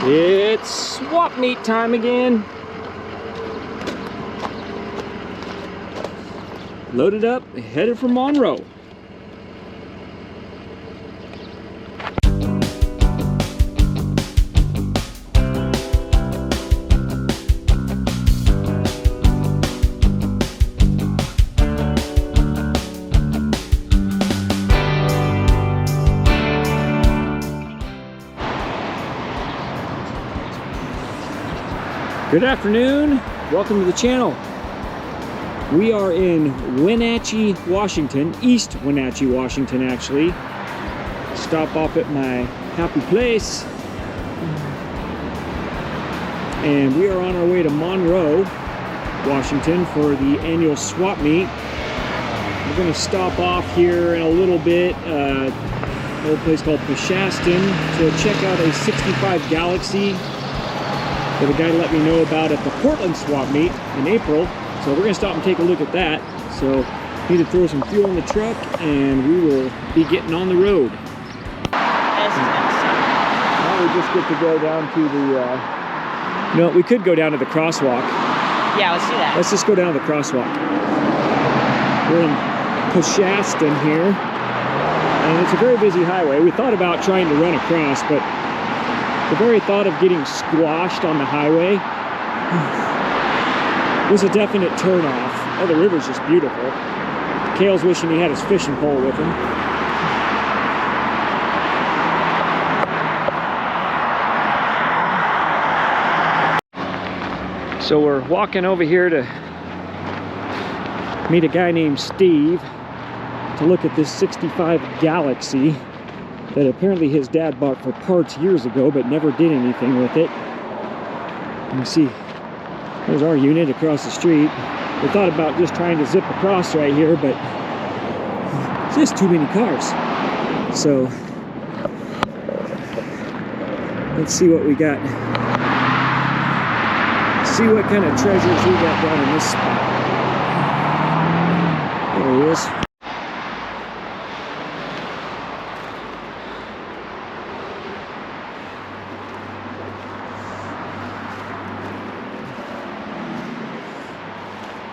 It's swap meet time again. Loaded up, headed for Monroe. Good afternoon, welcome to the channel. We are in Wenatchee, Washington, East Wenatchee, Washington actually. Stop off at my happy place. And we are on our way to Monroe, Washington for the annual swap meet. We're going to stop off here in a little bit, an old place called Peshastin, to check out a 65 Galaxie that a guy let me know about at the Portland swap meet in April. So we're gonna stop and take a look at that. So need to throw some fuel in the truck and we will be getting on the road. Now we just get to go down to the, no, we could go down to the crosswalk. Yeah, let's do that. Let's just go down to the crosswalk. We're in Peshastin here, and it's a very busy highway. We thought about trying to run across, but the very thought of getting squashed on the highway was a definite turnoff. Oh, the river's just beautiful. Kale's wishing he had his fishing pole with him. So we're walking over here to meet a guy named Steve to look at this 65 Galaxie that apparently his dad bought for parts years ago but never did anything with it. You see, there's our unit across the street. We thought about just trying to zip across right here, but it's just too many cars. So let's see what we got. See what kind of treasures we got down in this spot. There he is.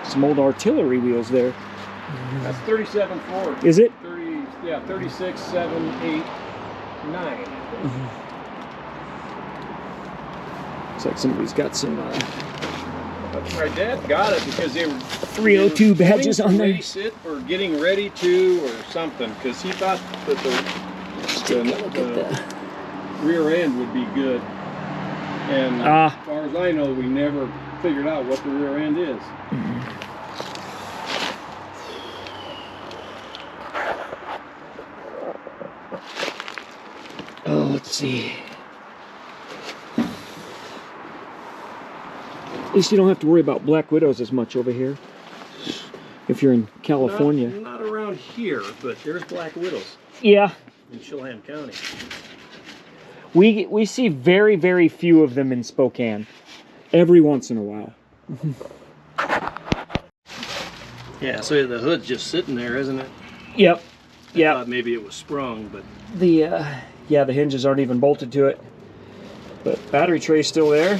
Some old artillery wheels there. That's 37 Ford. Is it? 30, yeah, 36, 7, 8, 9. Looks like somebody's got some My dad got it because they were 302 badges on there. Race it or getting ready to or something, because he thought that the rear end would be good. And as far as I know, we never figured out what the rear end is. Oh, let's see. At least you don't have to worry about black widows as much over here. If you're in California. Not around here, but there's black widows. Yeah. In Chelan County. We see very, very few of them in Spokane. Every once in a while. Yeah, so the hood's just sitting there, isn't it? Yep. I thought maybe it was sprung, but the yeah, the hinges aren't even bolted to it. But battery tray's still there.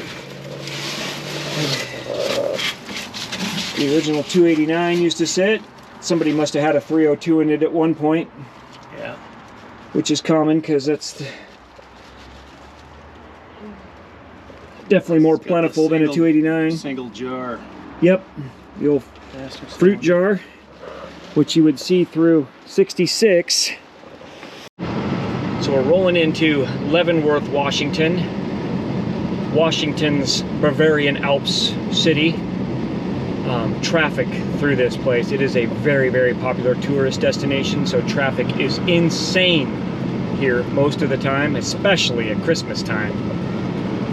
The original 289 used to sit. Somebody must have had a 302 in it at one point. Yeah. Which is common because that's definitely more plentiful than a 289. Single jar. Yep. The old fruit jar, which you would see through 66. So we're rolling into Leavenworth, Washington. Washington's Bavarian Alps city. Traffic through this place. It is a very, very popular tourist destination, so traffic is insane here most of the time, especially at Christmas time.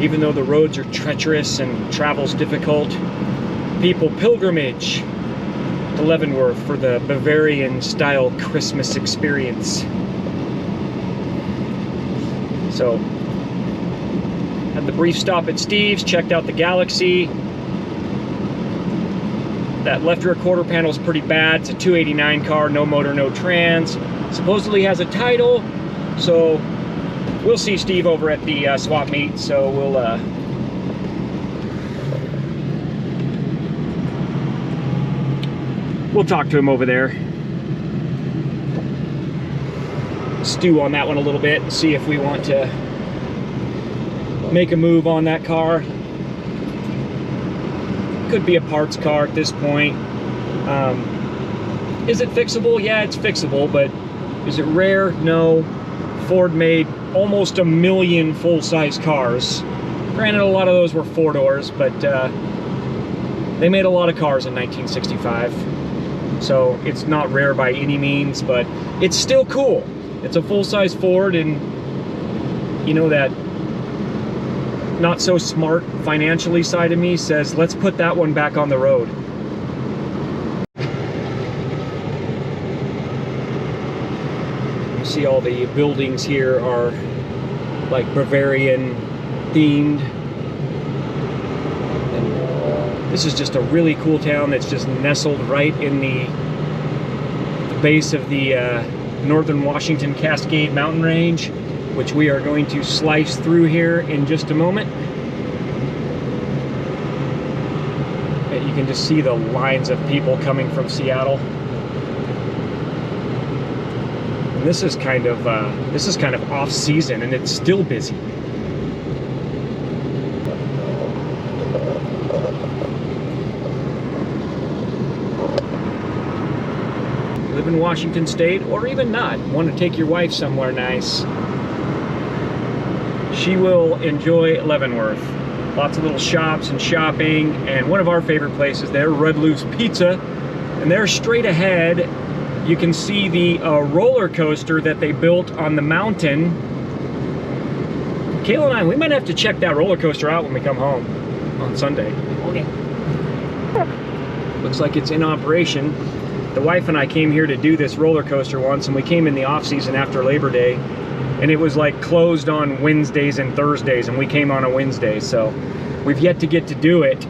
Even though the roads are treacherous and travel's difficult, people pilgrimage to Leavenworth for the Bavarian-style Christmas experience. So, had the brief stop at Steve's, checked out the Galaxie. That left rear quarter panel is pretty bad. It's a 289 car, no motor, no trans. Supposedly has a title, so we'll see Steve over at the swap meet, so we'll talk to him over there. Stew on that one a little bit and see if we want to make a move on that car. Could be a parts car at this point. Is it fixable? Yeah, it's fixable, but is it rare? No. Ford made almost 1 million full-size cars. Granted, a lot of those were 4-doors, but they made a lot of cars in 1965. So it's not rare by any means, but it's still cool. It's a full-size Ford, and you know, that not so smart financially side of me says, let's put that one back on the road. You see all the buildings here are like Bavarian themed. And this is just a really cool town that's just nestled right in the base of the northern Washington Cascade mountain range, which we are going to slice through here in just a moment. And you can just see the lines of people coming from Seattle. And this is kind of off season, and it's still busy. Live in Washington State, or even not, want to take your wife somewhere nice, she will enjoy Leavenworth. Lots of little shops and shopping, and one of our favorite places there, Red Loose Pizza. And there straight ahead, you can see the roller coaster that they built on the mountain. Kayla and I, we might have to check that roller coaster out when we come home on Sunday. Okay. Looks like it's in operation. The wife and I came here to do this roller coaster once, and we came in the off season after Labor Day, and it was like closed on Wednesdays and Thursdays, and we came on a Wednesday, so we've yet to get to do it.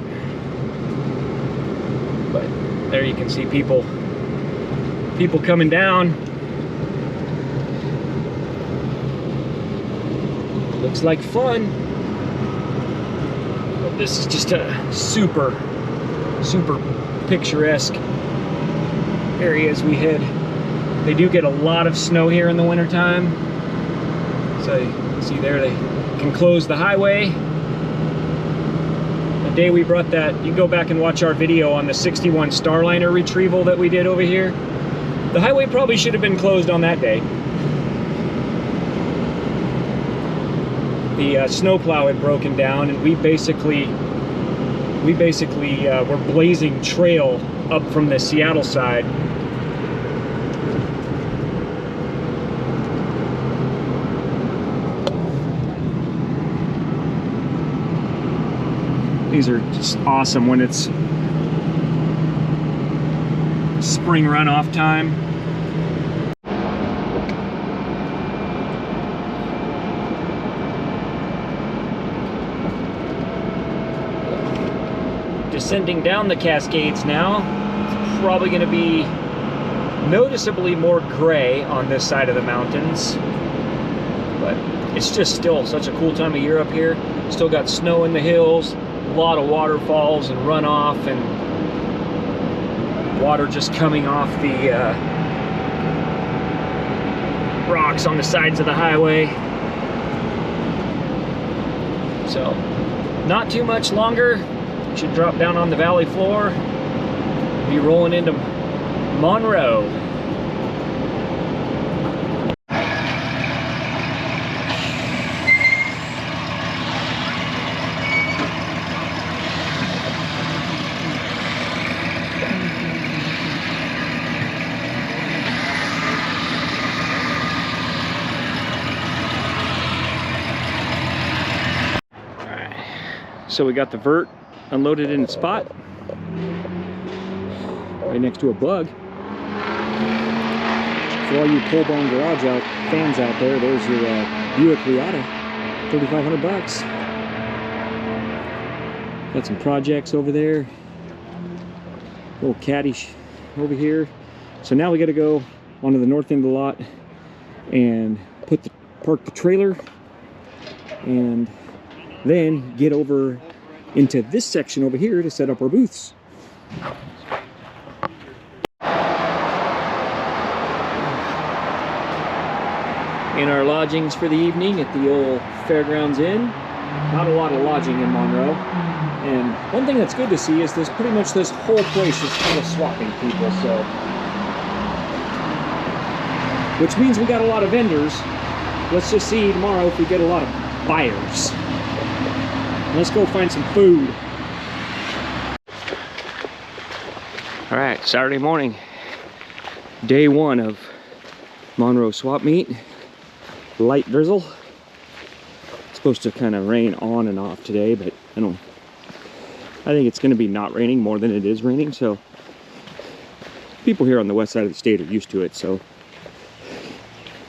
But there you can see people coming down. Looks like fun. But this is just a super picturesque area as we head. They do get a lot of snow here in the wintertime. So you can see there, they can close the highway. The day we brought that, you can go back and watch our video on the 61 Starliner retrieval that we did over here. The highway probably should have been closed on that day. The snowplow had broken down, and we basically were blazing trail up from the Seattle side. These are just awesome when it's spring runoff time. Descending down the Cascades now. It's probably going to be noticeably more gray on this side of the mountains, but it's just still such a cool time of year up here. Still got snow in the hills, a lot of waterfalls and runoff, and water just coming off the rocks on the sides of the highway. So not too much longer. Should drop down on the valley floor, be rolling into Monroe. So we got the vert unloaded in its spot, right next to a bug. For all you pole barn garage fans out there, there's your Buick Riata, $3,500. Got some projects over there, little caddy over here. So now we got to go onto the north end of the lot and park the trailer and then get over into this section over here to set up our booths. In our lodgings for the evening at the old Fairgrounds Inn. Not a lot of lodging in Monroe. And one thing that's good to see is this pretty much this whole place is full of swapping people, so. Which means we got a lot of vendors. Let's just see tomorrow if we get a lot of buyers. Let's go find some food. All right, Saturday morning, day one of Monroe Swap Meet. Light drizzle. It's supposed to kind of rain on and off today, but I think it's going to be not raining more than it is raining, so people here on the west side of the state are used to it, so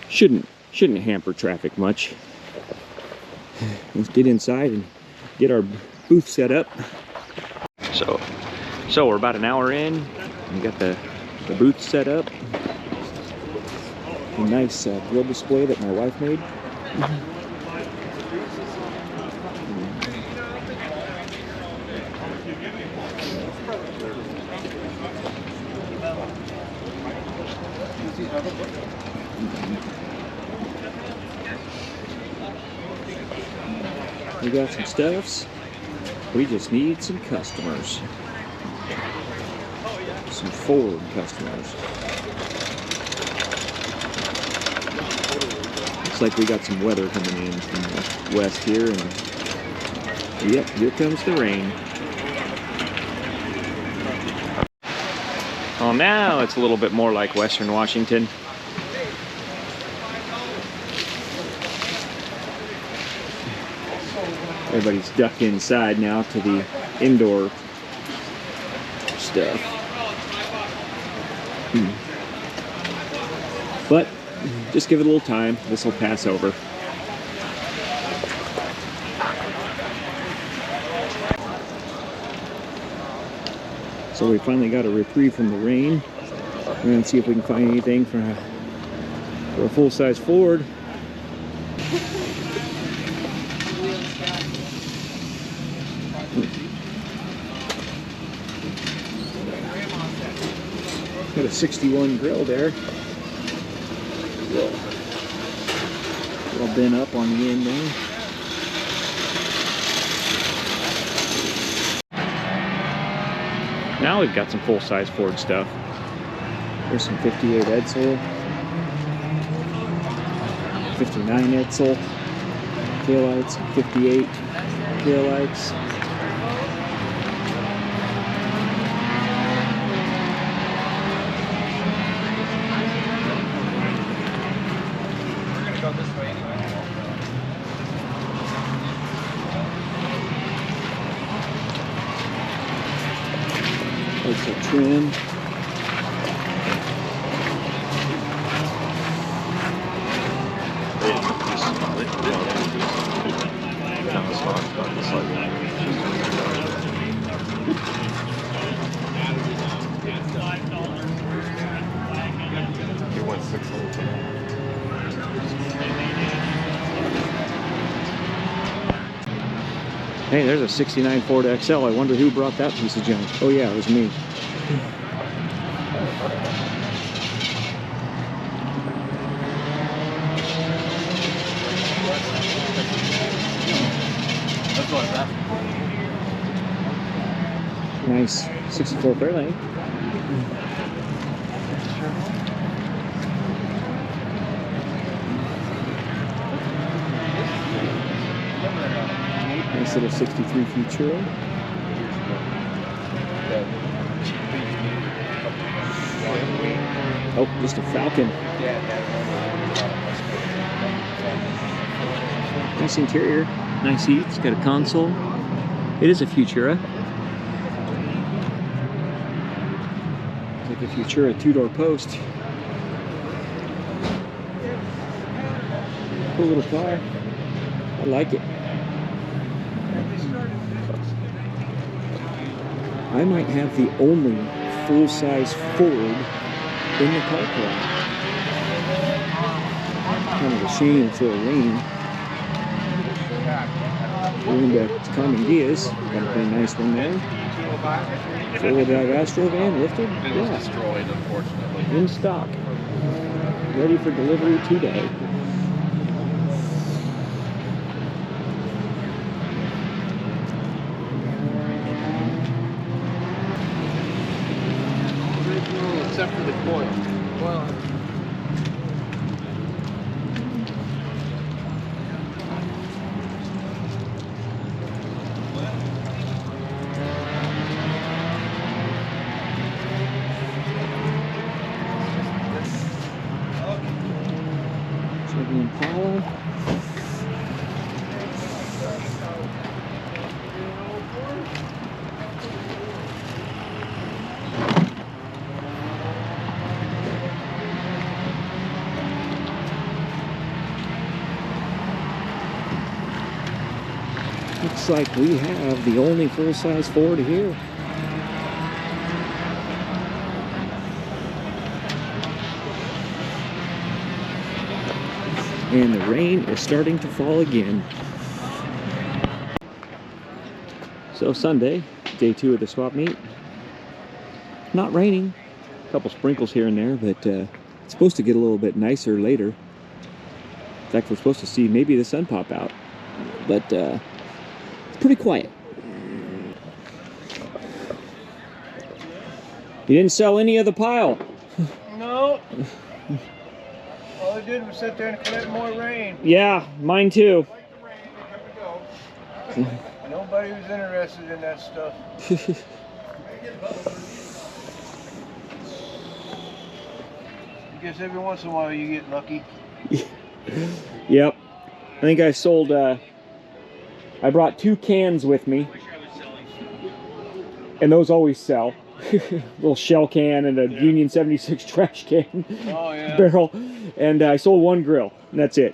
shouldn't hamper traffic much. Let's get inside and get our booth set up. So we're about an hour in. We got the booth set up. A nice grill display that my wife made. We got some stuffs. We just need some customers. Some Ford customers. Looks like we got some weather coming in from the west here, and yep, here comes the rain. Well, now it's a little bit more like Western Washington. Everybody's ducked inside now to the indoor stuff. But just give it a little time. This will pass over. So we finally got a reprieve from the rain. We're going to see if we can find anything for a full-size Ford. Got a 61 grill there. A little bent up on the end there. Now we've got some full-size Ford stuff. There's some 58 Edsel, 59 Edsel taillights, 58 taillights. That's a trim. Hey, there's a 69 Ford XL. I wonder who brought that piece of junk. Oh yeah, it was me. Nice 64 Fairlane. Nice little 63 Futura. Oh, just a Falcon. Nice interior, nice seats, got a console. It is a Futura. It's like a Futura two-door post. Cool little car. I like it. I might have the only full-size Ford in the car club. Kind of a shame for a rain. We're into Carmen Diaz. Got a pretty nice one there. Four-wheel drive Astro van lifted. It was destroyed, unfortunately. In stock. Ready for delivery today. Except for the coil. Well, Chevy Impala. Looks like we have the only full-size Ford here. And the rain is starting to fall again. So Sunday, day 2 of the swap meet. Not raining. A couple sprinkles here and there, but it's supposed to get a little bit nicer later. In fact, we're supposed to see maybe the sun pop out. But it's pretty quiet. You didn't sell any of the pile. No. All I did was sit there and collect more rain. Yeah, mine too. Nobody was interested in that stuff. I guess every once in a while you get lucky. Yep. I think I sold, I brought 2 cans with me. And those always sell. Little shell can and a Union 76 trash can. Oh, yeah. Barrel. And I sold 1 grill. And that's it.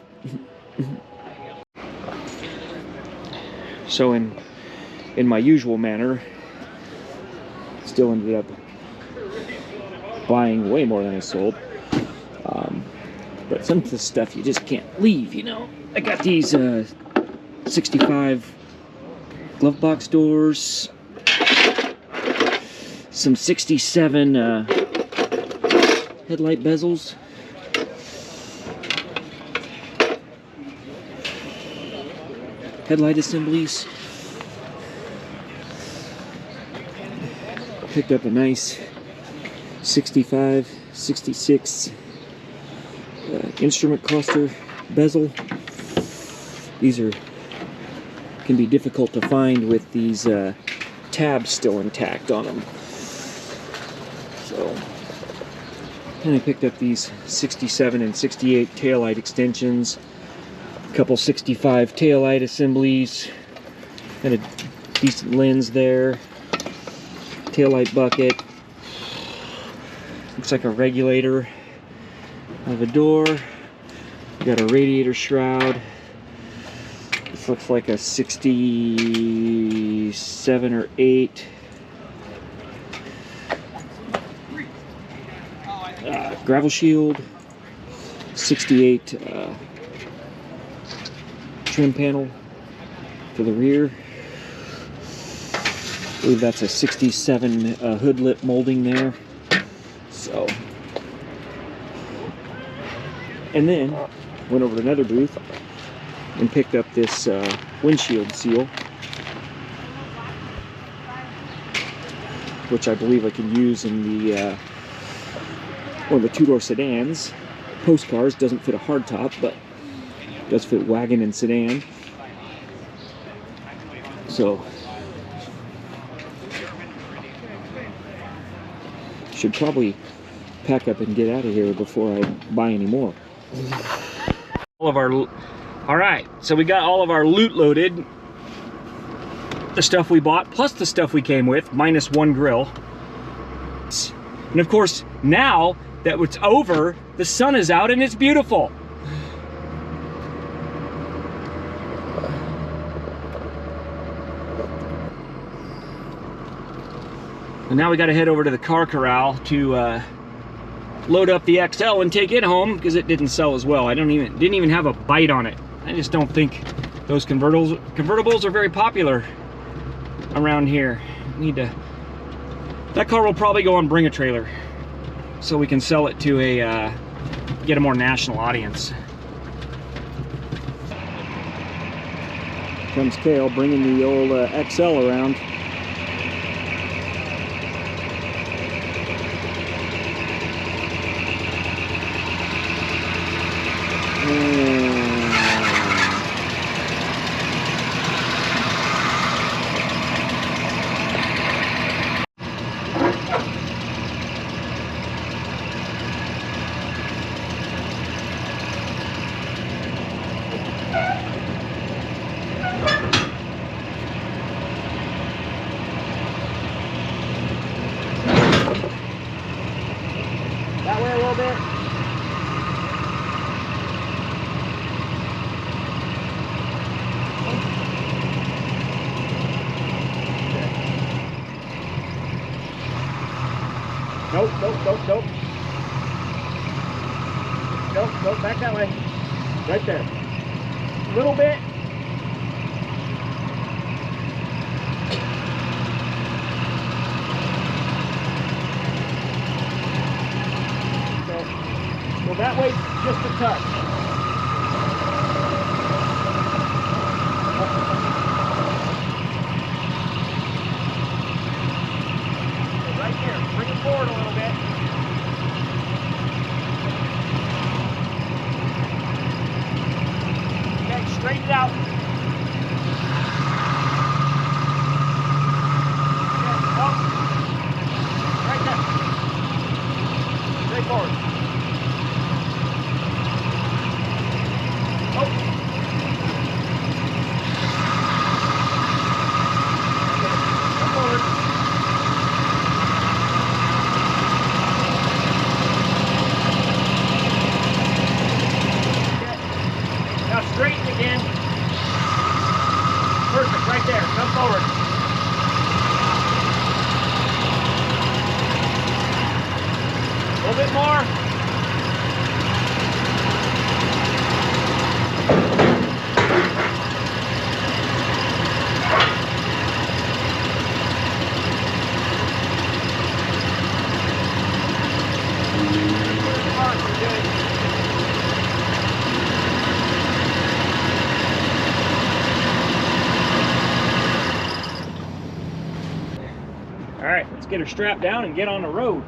So in my usual manner, still ended up buying way more than I sold. But some of the stuff you just can't leave, you know. I got these 65 glove box doors, some 67 headlight bezels, headlight assemblies. Picked up a nice 65, 66 instrument cluster bezel. These can be difficult to find with these tabs still intact on them. So, and I picked up these 67 and 68 taillight extensions, a couple 65 taillight assemblies, got a decent lens there, taillight bucket, looks like a regulator of a door, got a radiator shroud. This looks like a 67 or 8 gravel shield, 68 trim panel for the rear. I believe that's a 67 hood lip molding there. So, and then went over to another booth and picked up this windshield seal, which I believe I can use in the one of the 2-door sedans. Postcars, doesn't fit a hardtop, but does fit wagon and sedan. So should probably pack up and get out of here before I buy any more. All right, so we got all of our loot loaded. The stuff we bought, plus the stuff we came with, minus 1 grill. And of course, now that it's over, the sun is out and it's beautiful. And now we got to head over to the car corral to load up the XL and take it home because it didn't sell as well. Didn't even have a bite on it. I just don't think those convertibles are very popular around here. That car will probably go on Bring a Trailer, so we can sell it to get a more national audience. Comes Kale bringing the old XL around. That way a little bit. Nope, nope, nope, nope. Nope, nope, back that way. Right there. A little bit. So that way, just a touch. Right here, bring it forward a little bit. Okay, straighten it out. Okay, up. Right there. Straight forward. Straighten again. Perfect, right there. Come forward. A little bit more. All right, let's get her strapped down and get on the road.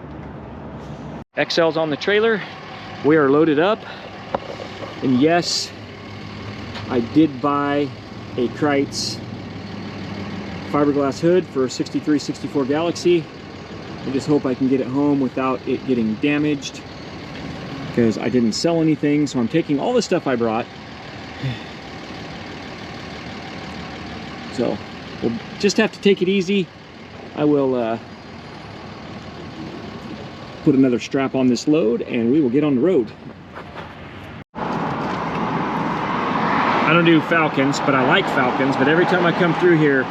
XL's on the trailer. We are loaded up. And yes, I did buy a Kreitz fiberglass hood for a 63-64 Galaxie. I just hope I can get it home without it getting damaged, because I didn't sell anything, so I'm taking all the stuff I brought. So we'll just have to take it easy. I will put another strap on this load and we will get on the road. I don't do Falcons, but I like Falcons, but every time I come through here,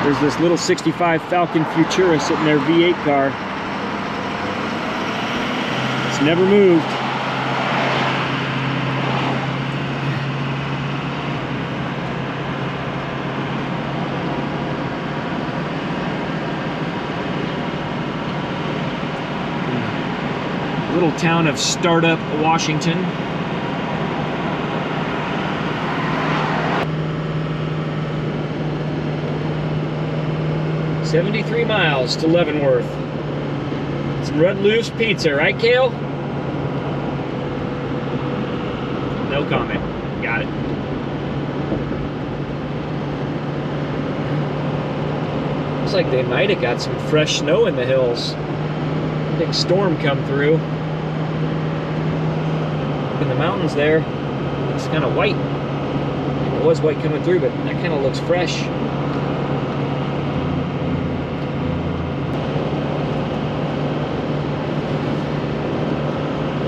there's this little 65 Falcon Futura sitting there, V8 car. It's never moved. Little town of Startup, Washington. $73 miles to Leavenworth. Some Red Loose pizza, right, Kale? No comment. Got it. Looks like they might have got some fresh snow in the hills. Big storm come through. In the mountains there, it's kind of white. It was white coming through, but that kind of looks fresh.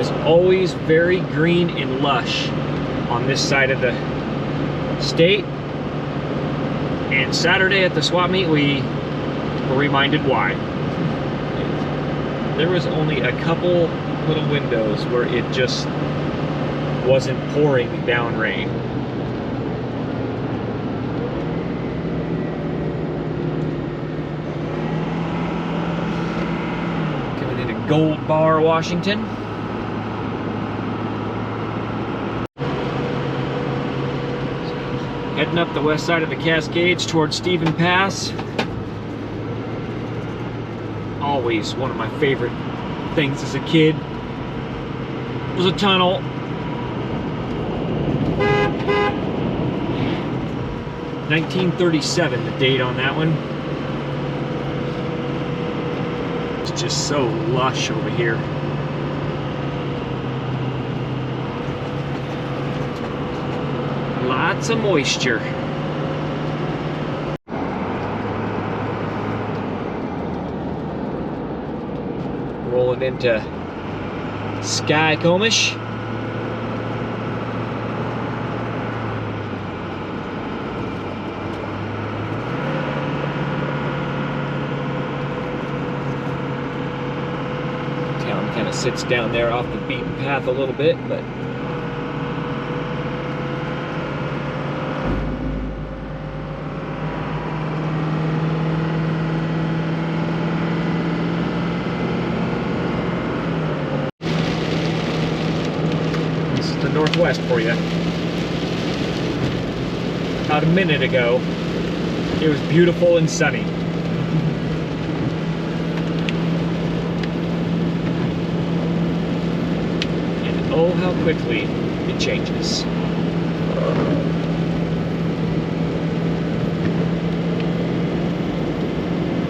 It's always very green and lush on this side of the state. And Saturday at the swap meet, we were reminded why. There was only a couple little windows where it just wasn't pouring down rain. Gold Bar, Washington. Heading up the west side of the Cascades towards Stephen Pass. Always one of my favorite things as a kid was a tunnel. (1937) the date on that one. It's just so lush over here. Lots of moisture. Rolling into Skycomish. Town kind of sits down there off the beaten path a little bit, but northwest for you. About a minute ago, it was beautiful and sunny. And oh, how quickly it changes.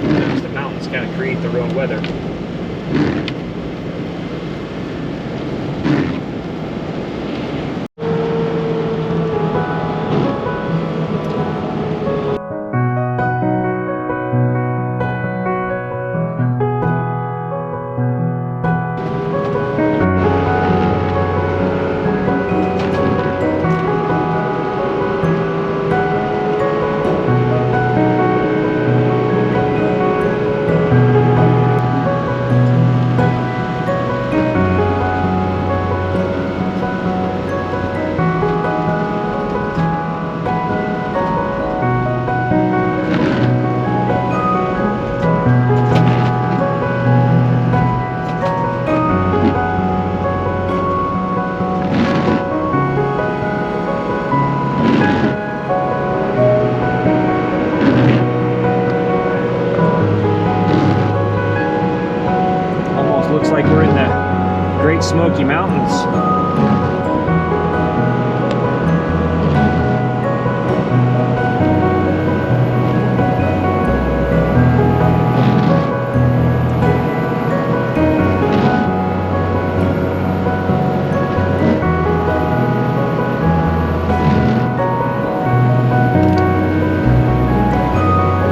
Sometimes the mountains kind of create their own weather. Smoky Mountains.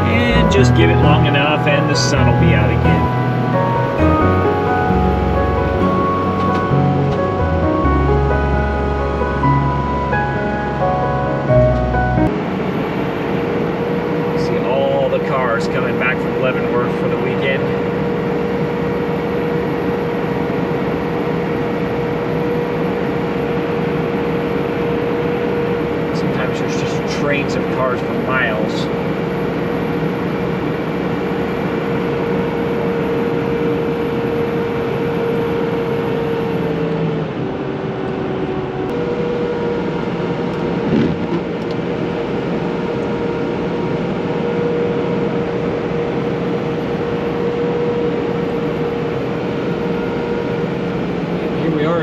And just give it long enough and the sun will be out again. Coming back from Leavenworth for the weekend. Sometimes there's just trains of cars for miles.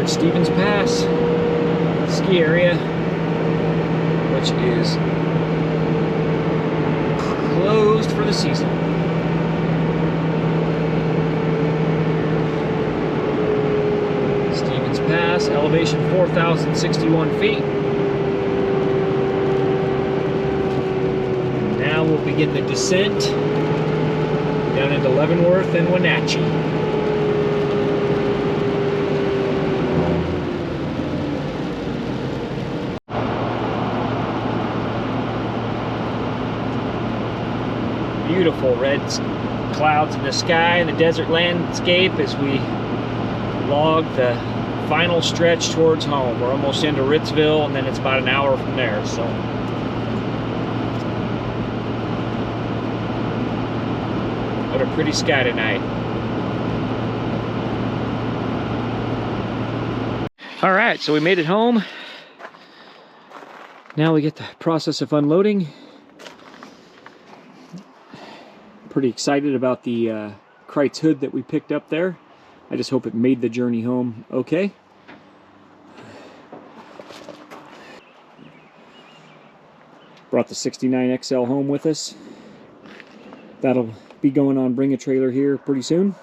Stevens Pass ski area, which is closed for the season. Stevens Pass, elevation 4,061 feet. Now we'll begin the descent down into Leavenworth and Wenatchee. Beautiful red clouds in the sky and the desert landscape as we log the final stretch towards home. We're almost into Ritzville, and then it's about an hour from there. So what a pretty sky tonight. All right, so we made it home. Now we get the process of unloading. Pretty excited about the Kreitz hood that we picked up there. I just hope it made the journey home okay. Brought the 69 XL home with us. That'll be going on Bring a Trailer here pretty soon.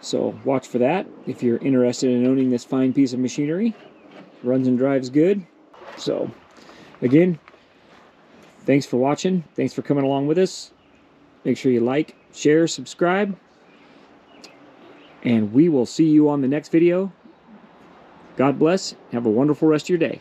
So watch for that if you're interested in owning this fine piece of machinery. Runs and drives good. So again, thanks for watching. Thanks for coming along with us. Make sure you like, share, subscribe. And we will see you on the next video. God bless. Have a wonderful rest of your day.